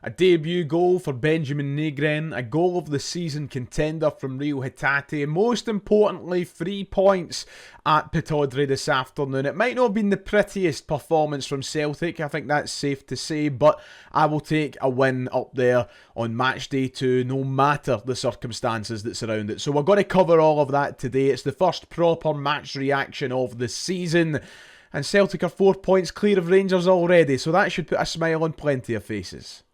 A debut goal for Benjamin Negren, a goal of the season contender from Rio Hatate, and most importantly, 3 points at Pittodrie this afternoon. It might not have been the prettiest performance from Celtic, I think that's safe to say, but I will take a win up there on match day 2, no matter the circumstances that surround it. So we're going to cover all of that today. It's the first proper match reaction of the season, and Celtic are 4 points clear of Rangers already, so that should put a smile on plenty of faces.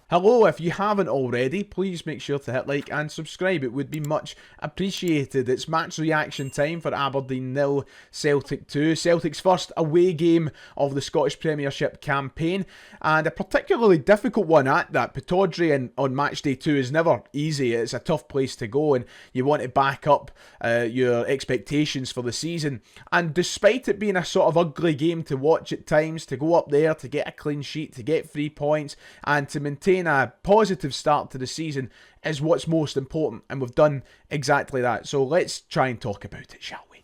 Hello, if you haven't already, please make sure to hit like and subscribe. It would be much appreciated. It's match reaction time for Aberdeen 0, Celtic 2. Celtic's first away game of the Scottish Premiership campaign, and a particularly difficult one at that. Pittodrie on match day 2 is never easy. It's a tough place to go, and you want to back up your expectations for the season. And despite it being a sort of ugly game to watch at times, to go up there, to get a clean sheet, to get 3 points, and to maintain a positive start to the season is what's most important, and we've done exactly that. So let's try and talk about it, shall we?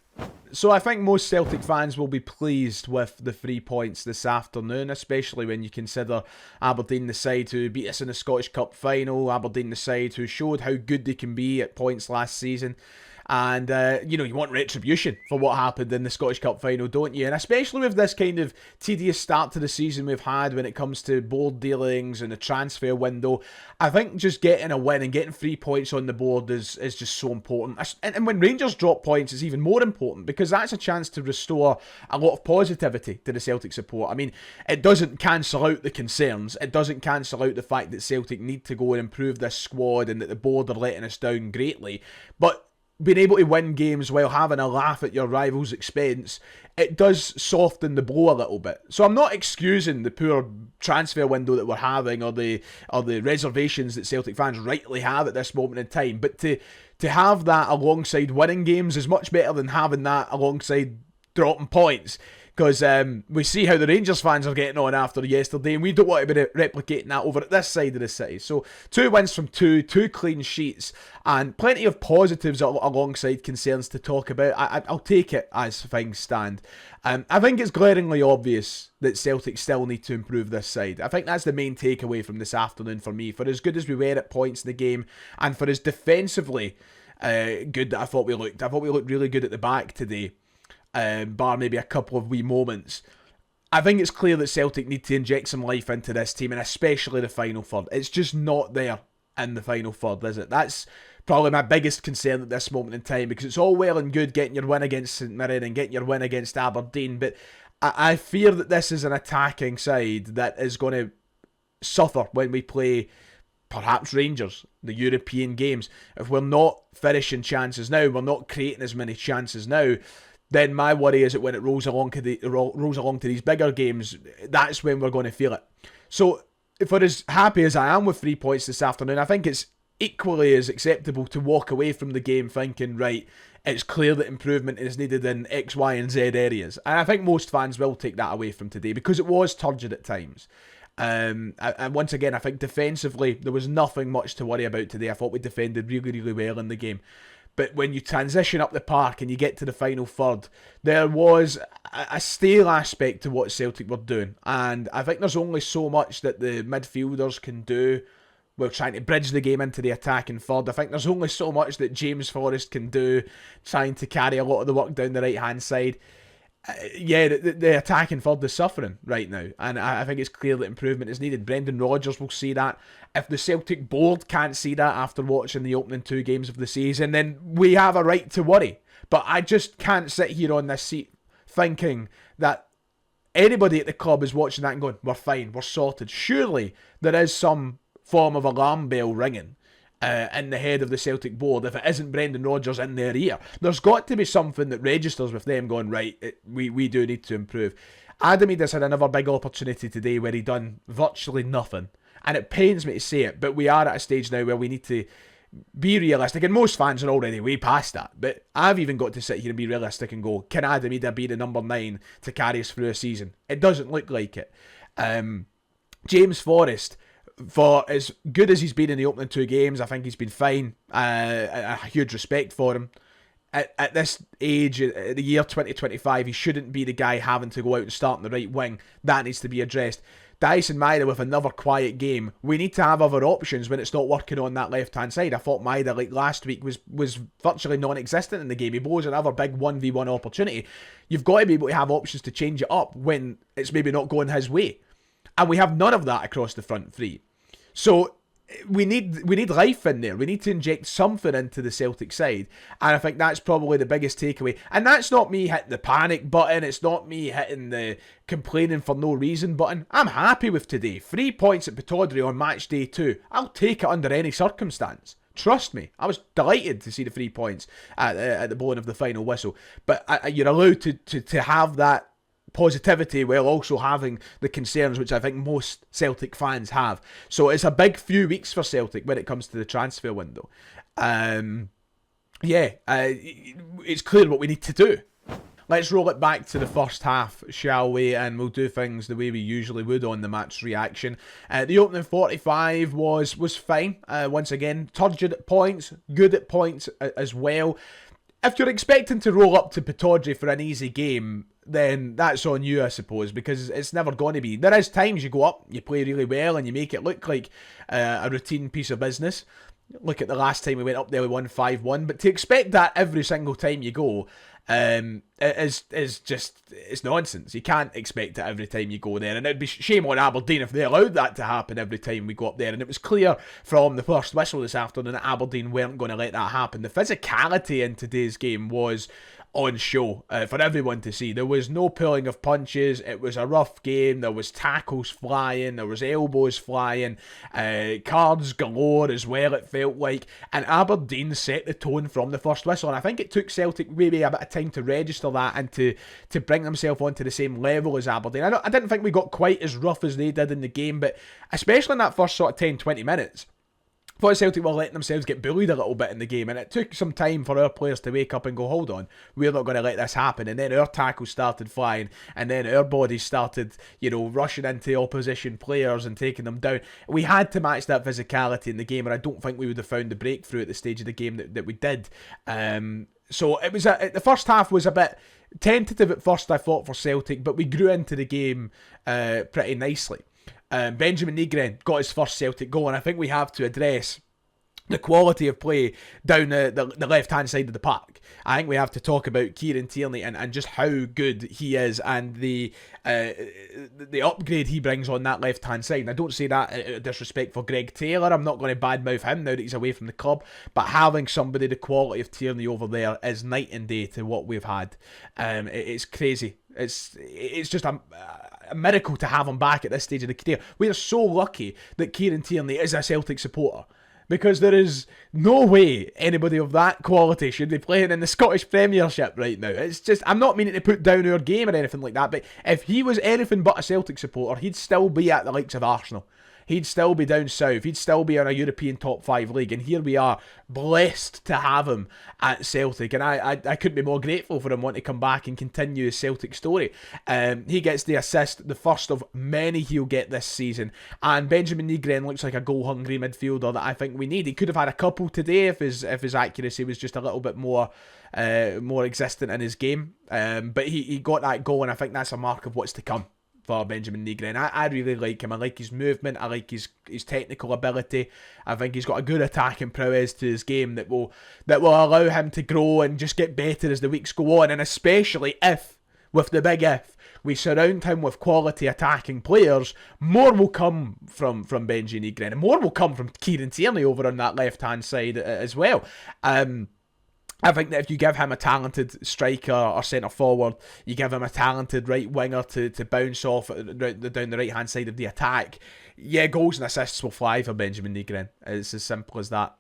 So I think most Celtic fans will be pleased with the 3 points this afternoon, especially when you consider Aberdeen the side who beat us in the Scottish Cup final, Aberdeen the side who showed how good they can be at points last season. And, you want retribution for what happened in the Scottish Cup final, don't you? And especially with this kind of tedious start to the season we've had when it comes to board dealings and the transfer window, I think just getting a win and getting 3 points on the board is just so important. And when Rangers drop points, it's even more important, because that's a chance to restore a lot of positivity to the Celtic support. I mean, it doesn't cancel out the concerns. It doesn't cancel out the fact that Celtic need to go and improve this squad and that the board are letting us down greatly. But being able to win games while having a laugh at your rival's expense, it does soften the blow a little bit. So I'm not excusing the poor transfer window that we're having, or the reservations that Celtic fans rightly have at this moment in time. But to have that alongside winning games is much better than having that alongside dropping points. Because we see how the Rangers fans are getting on after yesterday, and we don't want to be replicating that over at this side of the city. So 2 wins from 2 clean sheets, and plenty of positives alongside concerns to talk about. I'll take it as things stand. I think it's glaringly obvious that Celtic still need to improve this side. I think that's the main takeaway from this afternoon for me. For as good as we were at points in the game, and for as defensively good that I thought we looked really good at the back today. Bar maybe a couple of wee moments. I think it's clear that Celtic need to inject some life into this team, and especially the final third. It's just not there in the final third, is it? That's probably my biggest concern at this moment in time, because it's all well and good getting your win against St Mirren and getting your win against Aberdeen, but I fear that this is an attacking side that is going to suffer when we play perhaps Rangers, the European games. If we're not finishing chances now, we're not creating as many chances now, then my worry is that when it rolls along to these bigger games, that's when we're going to feel it. So, for as happy as I am with 3 points this afternoon, I think it's equally as acceptable to walk away from the game thinking, right, it's clear that improvement is needed in X, Y, and Z areas. And I think most fans will take that away from today, because it was turgid at times. And once again, I think defensively, there was nothing much to worry about today. I thought we defended really, really well in the game. But when you transition up the park and you get to the final third, there was a stale aspect to what Celtic were doing. And I think there's only so much that the midfielders can do while trying to bridge the game into the attacking third. I think there's only so much that James Forrest can do trying to carry a lot of the work down the right-hand side. The attacking third is suffering right now, and I think it's clear that improvement is needed. Brendan Rodgers will see that. If the Celtic board can't see that after watching the opening 2 games of the season, then we have a right to worry. But I just can't sit here on this seat thinking that anybody at the club is watching that and going, we're fine, we're sorted. Surely there is some form of alarm bell ringing in the head of the Celtic board, if it isn't Brendan Rodgers in their ear. There's got to be something that registers with them going, right, we do need to improve. Adamidas had another big opportunity today where he done virtually nothing. And it pains me to say it, but we are at a stage now where we need to be realistic. And most fans are already way past that. But I've even got to sit here and be realistic and go, can Adamida be the number 9 to carry us through a season? It doesn't look like it. James Forrest, for as good as he's been in the opening 2 games, I think he's been fine. A huge respect for him. at this age, at the year 2025, he shouldn't be the guy having to go out and start in the right wing. That needs to be addressed. Dyson Maeda with another quiet game. We need to have other options when it's not working on that left-hand side. I thought Maeda, like last week, was virtually non-existent in the game. He blows another big 1v1 opportunity. You've got to be able to have options to change it up when it's maybe not going his way. And we have none of that across the front three. So we need life in there. We need to inject something into the Celtic side, and I think that's probably the biggest takeaway. And that's not me hitting the panic button. It's not me hitting the complaining for no reason button. I'm happy with today. 3 points at Pittodrie on match day 2. I'll take it under any circumstance. Trust me, I was delighted to see the 3 points at the blowing of the final whistle. But you're allowed to have that positivity while also having the concerns which I think most Celtic fans have. So it's a big few weeks for Celtic when it comes to the transfer window. It's clear what we need to do. Let's roll it back to the first half, shall we? And we'll do things the way we usually would on the match reaction. The opening 45 was fine. Once again, turgid at points, good at points as well. If you're expecting to roll up to Pittodrie for an easy game, then that's on you, I suppose, because it's never going to be. There is times you go up, you play really well, and you make it look like a routine piece of business. Look at the last time we went up there, we won 5-1. But to expect that every single time you go is just, it's nonsense. You can't expect it every time you go there, and it'd be shame on Aberdeen if they allowed that to happen every time we go up there. And it was clear from the first whistle this afternoon that Aberdeen weren't going to let that happen. The physicality in today's game was on show for everyone to see. There was no pulling of punches. It was a rough game. There was tackles flying. There was elbows flying. Cards galore as well, it felt like. And Aberdeen set the tone from the first whistle. And I think it took Celtic maybe a bit of time to register that and to bring themselves onto the same level as Aberdeen. I didn't think we got quite as rough as they did in the game, but especially in that first sort of 10-20 minutes, I thought Celtic were letting themselves get bullied a little bit in the game, and it took some time for our players to wake up and go, hold on, we're not going to let this happen. And then our tackles started flying, and then our bodies started, rushing into opposition players and taking them down. We had to match that physicality in the game, and I don't think we would have found the breakthrough at the stage of the game that we did. So it was the first half was a bit tentative at first, I thought, for Celtic, but we grew into the game pretty nicely. Benjamin Nygren got his first Celtic goal, and I think we have to address the quality of play down the left-hand side of the park. I think we have to talk about Kieran Tierney and just how good he is, and the upgrade he brings on that left-hand side. And I don't say that out of disrespect for Greg Taylor. I'm not going to badmouth him now that he's away from the club, but having somebody the quality of Tierney over there is night and day to what we've had. It's crazy. It's just a miracle to have him back at this stage of the career. We are so lucky that Kieran Tierney is a Celtic supporter, because there is no way anybody of that quality should be playing in the Scottish Premiership right now. It's just, I'm not meaning to put down our game or anything like that, but if he was anything but a Celtic supporter, he'd still be at the likes of Arsenal. He'd still be down south. He'd still be in a European top 5 league. And here we are, blessed to have him at Celtic. And I couldn't be more grateful for him wanting to come back and continue his Celtic story. He gets the assist, the first of many he'll get this season. And Benjamin Nygren looks like a goal-hungry midfielder that I think we need. He could have had a couple today if his accuracy was just a little bit more existent in his game. But he got that goal, and I think that's a mark of what's to come for Benjamin Nygren. I really like him. I like his movement. I like his technical ability. I think he's got a good attacking prowess to his game that will allow him to grow and just get better as the weeks go on. And especially if, with the big if, we surround him with quality attacking players, more will come from Benji Nygren, and more will come from Kieran Tierney over on that left-hand side as well. I think that if you give him a talented striker or centre forward, you give him a talented right winger to bounce off down the right hand side of the attack, goals and assists will fly for Benjamin Nygren. It's as simple as that.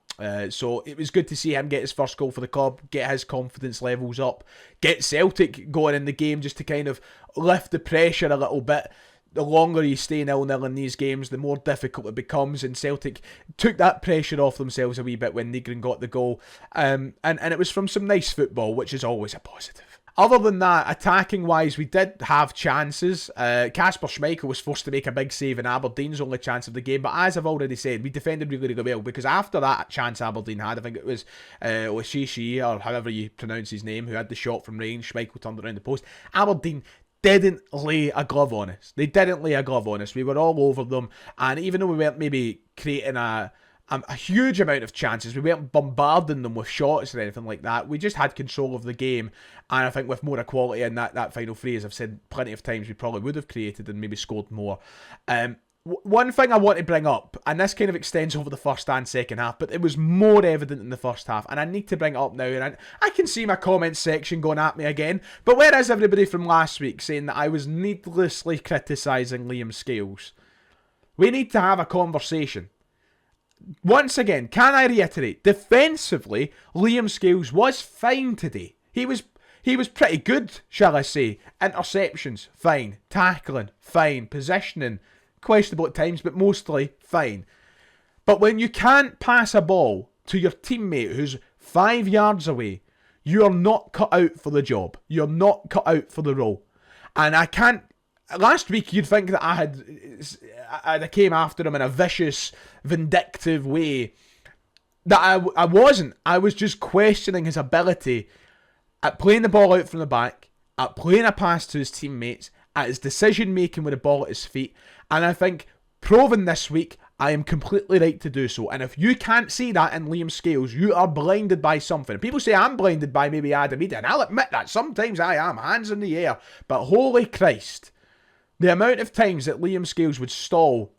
So it was good to see him get his first goal for the club, get his confidence levels up, get Celtic going in the game just to kind of lift the pressure a little bit. The longer you stay 0-0 in these games, the more difficult it becomes, and Celtic took that pressure off themselves a wee bit when Nygren got the goal, and it was from some nice football, which is always a positive. Other than that, attacking-wise, we did have chances. Kasper Schmeichel was forced to make a big save in Aberdeen's only chance of the game. But as I've already said, we defended really, really well. Because after that chance Aberdeen had, I think it was Oshishi, or however you pronounce his name, who had the shot from range. Schmeichel turned it around the post. Aberdeen didn't lay a glove on us. They didn't lay a glove on us. We were all over them. And even though we weren't maybe creating a huge amount of chances, we weren't bombarding them with shots or anything like that. We just had control of the game, and I think with more equality in that final three, as I've said plenty of times, we probably would have created and maybe scored more. One thing I want to bring up, and this kind of extends over the first and second half, but it was more evident in the first half, and I need to bring it up now, and I can see my comments section going at me again, but where is everybody from last week saying that I was needlessly criticising Liam Scales? We need to have a conversation. Once again, can I reiterate, defensively, Liam Scales was fine today. He was pretty good, shall I say. Interceptions, fine. Tackling, fine. Positioning, questionable at times, but mostly fine. But when you can't pass a ball to your teammate who's 5 yards away, you're not cut out for the job. You're not cut out for the role. And I can't... Last week, you'd think that I came after him in a vicious, vindictive way. That I wasn't. I was just questioning his ability at playing the ball out from the back, at playing a pass to his teammates, at his decision-making with the ball at his feet. And I think, proven this week, I am completely right to do so. And if you can't see that in Liam Scales, you are blinded by something. People say I'm blinded by maybe Adam Eden, and I'll admit that. Sometimes I am, hands in the air. But holy Christ... the amount of times that Liam Scales would stall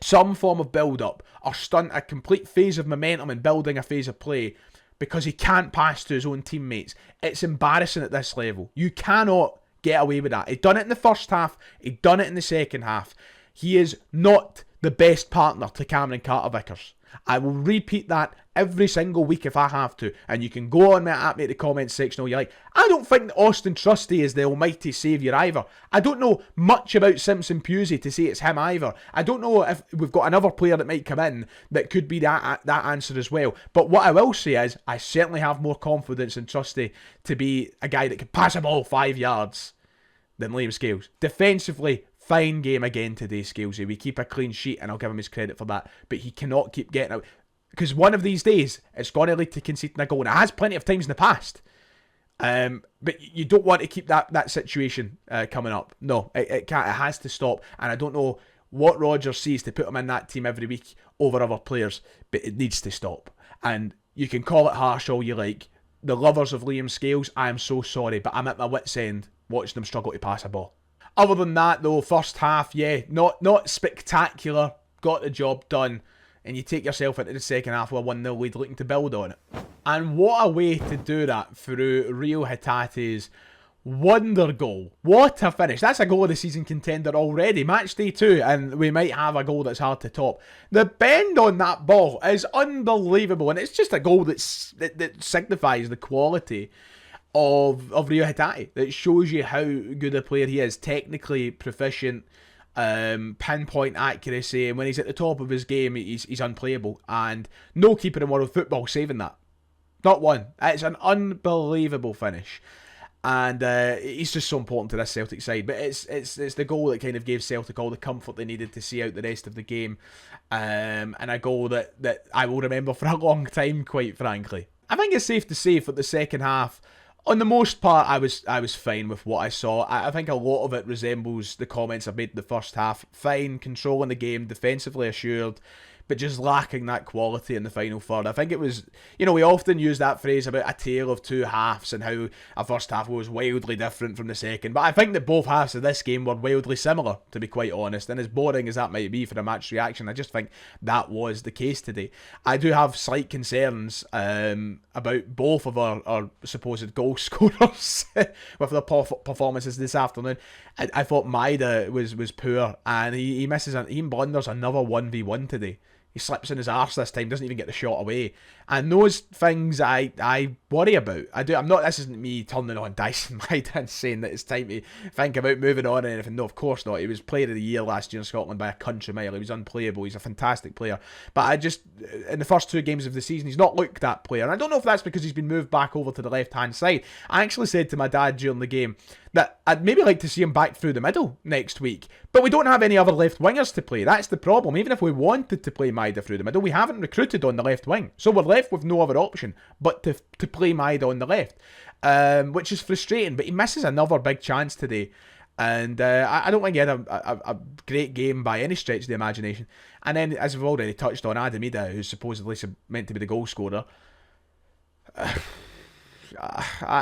some form of build-up or stunt a complete phase of momentum and building a phase of play because he can't pass to his own teammates, it's embarrassing at this level. You cannot get away with that. He done it in the first half. He done it in the second half. He is not the best partner to Cameron Carter-Vickers. I will repeat that every single week if I have to. And you can go on at me at the comments section all you like. I don't think that Austin Trusty is the almighty saviour either. I don't know much about Simpson Pusey to say it's him either. I don't know if we've got another player that might come in that could be that answer as well. But what I will say is, I certainly have more confidence in Trusty to be a guy that can pass a ball 5 yards than Liam Scales. Defensively, fine game again today, Scalesy. We keep a clean sheet, and I'll give him his credit for that. But he cannot keep getting out. Because one of these days, it's going to lead to conceding a goal. And it has plenty of times in the past. But you don't want to keep that situation coming up. No, it can't. It has to stop. And I don't know what Rodgers sees to put him in that team every week over other players. But it needs to stop. And you can call it harsh all you like. The lovers of Liam Scales, I am so sorry. But I'm at my wit's end watching them struggle to pass a ball. Other than that, though, first half, yeah, not spectacular. Got the job done. And you take yourself into the second half with a 1-0 lead looking to build on it. And what a way to do that through Rio Hitate's wonder goal. What a finish. That's a goal of the season contender already. Match day 2, and we might have a goal that's hard to top. The bend on that ball is unbelievable. And it's just a goal that signifies the quality of Rio Hitate. That shows you how good a player he is. Technically proficient. Pinpoint accuracy, and when he's at the top of his game, he's unplayable, and no keeper in world football saving that. Not one. It's an unbelievable finish, and he's just so important to this Celtic side. But it's the goal that kind of gave Celtic all the comfort they needed to see out the rest of the game, and a goal that I will remember for a long time, quite frankly. I think it's safe to say for the second half, on the most part, I was fine with what I saw. I think a lot of it resembles the comments I made in the first half. Fine, controlling the game, defensively assured, but just lacking that quality in the final third. I think it was, we often use that phrase about a tale of two halves and how a first half was wildly different from the second. But I think that both halves of this game were wildly similar, to be quite honest. And as boring as that might be for a match reaction, I just think that was the case today. I do have slight concerns about both of our supposed goal scorers with their performances this afternoon. I thought Maida was poor, and he blunders another 1v1 today. He slips in his arse this time, doesn't even get the shot away. And those things I worry about. This isn't me turning on Dyson Maida and saying that it's time to think about moving on or anything. No, of course not. He was player of the year last year in Scotland by a country mile. He was unplayable. He's a fantastic player. But in the first 2 games of the season, he's not looked that player. And I don't know if that's because he's been moved back over to the left-hand side. I actually said to my dad during the game that I'd maybe like to see him back through the middle next week. But we don't have any other left wingers to play. That's the problem. Even if we wanted to play Maida through the middle, we haven't recruited on the left wing. So we're left with no other option but to play Maida on the left, which is frustrating. But he misses another big chance today. And I don't think he had a great game by any stretch of the imagination. And then, as we've already touched on, Adam Ida, who's supposedly meant to be the goal scorer,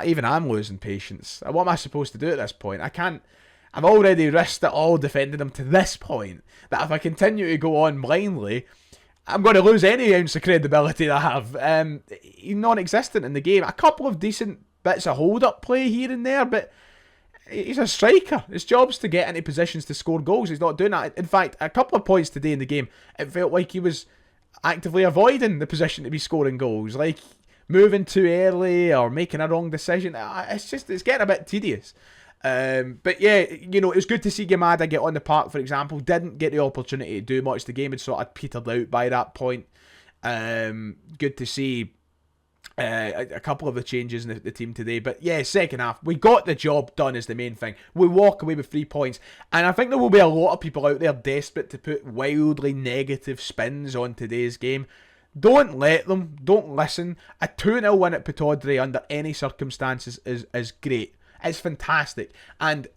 even I'm losing patience. What am I supposed to do at this point? I can't. I've already risked it all defending him to this point, that if I continue to go on blindly, I'm going to lose any ounce of credibility that I have. He's non-existent in the game. A couple of decent bits of hold-up play here and there, but he's a striker. His job's to get into positions to score goals. He's not doing that. In fact, a couple of points today in the game, it felt like he was actively avoiding the position to be scoring goals, like moving too early or making a wrong decision. It's getting a bit tedious. But yeah, it was good to see Gamada get on the park, for example. Didn't get the opportunity to do much. The game had sort of petered out by that point. Good to see a couple of the changes in the team today. But yeah, second half, we got the job done is the main thing. We walk away with 3 points. And I think there will be a lot of people out there desperate to put wildly negative spins on today's game. Don't let them. Don't listen. A 2-0 win at Pittodrie under any circumstances is great. It's fantastic. And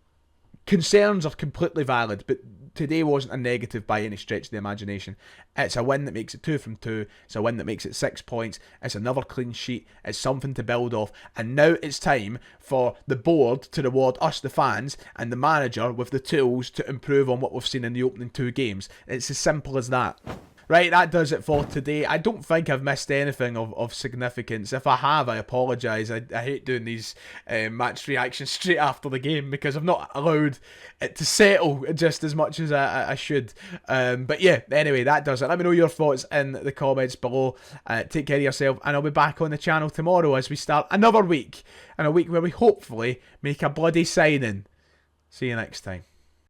concerns are completely valid, but today wasn't a negative by any stretch of the imagination. It's a win that makes it 2 from 2. It's a win that makes it 6 points. It's another clean sheet. It's something to build off. And now it's time for the board to reward us, the fans, and the manager with the tools to improve on what we've seen in the opening 2 games. It's as simple as that. Right, that does it for today. I don't think I've missed anything of significance. If I have, I apologise. I hate doing these match reactions straight after the game because I've not allowed it to settle just as much as I should. But yeah, anyway, that does it. Let me know your thoughts in the comments below. Take care of yourself, and I'll be back on the channel tomorrow as we start another week, and a week where we hopefully make a bloody signing. See you next time.